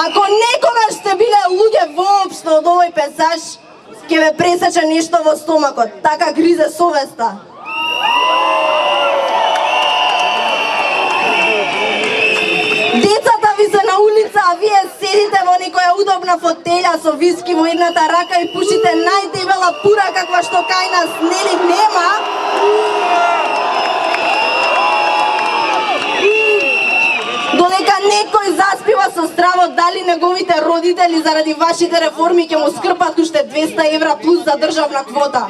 Ако некогаш сте биле луѓе воопшто од овој пейзаж, ќе ве пресече нешто во стомакот, така гризе совеста. Децата ви се на улица, а вие седите во некоја удобна фотелја со виски во едната рака и пушите најдебела пура каква што кај нас нели нема. Додека некој заспива со стравот дали неговите родители заради вашите реформи ќе му скрпат уште 200 евра плюс за државна квота.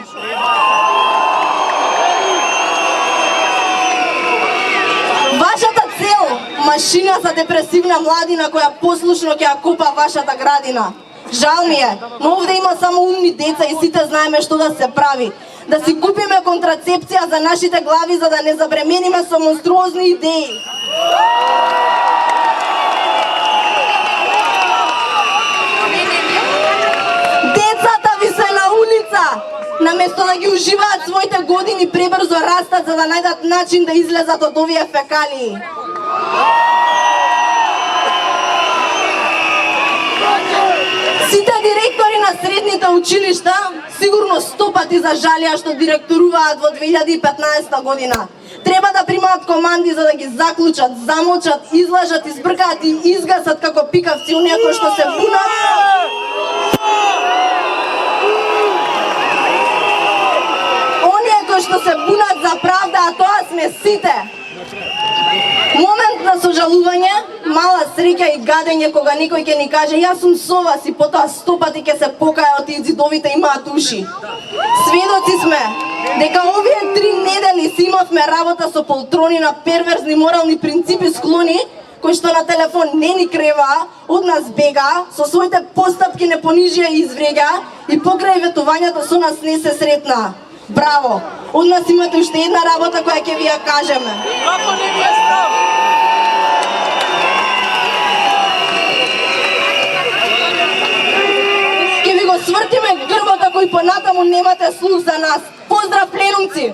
Вашата цел, машина за депресивна младина која послушно ќе ја копа вашата градина. Жал ми е, но овде има само умни деца и сите знаеме што да се прави. Да си купиме контрацепција за нашите глави за да не забремениме со монструозни идеи. Децата ви се на улица, наместо да ги уживаат своите години, пребрзо растат за да најдат начин да излезат од овие фекалии. Сите директори на средните училишта сигурно 100 пати зажалија што директоруваат во 2015 година. Треба да примаат команди за да ги заклучат, замолчат, излажат, избркаат и изгасат како пикавци оние кои што се бунат. Оние кои што се бунат за правда, а тоа сме сите. Момент на сожалување, мала среќа и гадење кога некој ќе ни каже јас сум со вас и потоа 100 пати ќе се покајат и зидовите имаат уши. Сведоци сме дека овие 3 недели си имавме работа со полтрони на перверзни морални принципи склони, кои што на телефон не ни крева, од нас бега, со своите постапки не понижија и извреѓа и покрај ветувањето со нас не се сретна. Браво! Од нас имате уште една работа која ќе ви ја кажеме. Ќе ви го свртиме грбот ако и понатаму немате слух за нас. Поздрав, пленумци!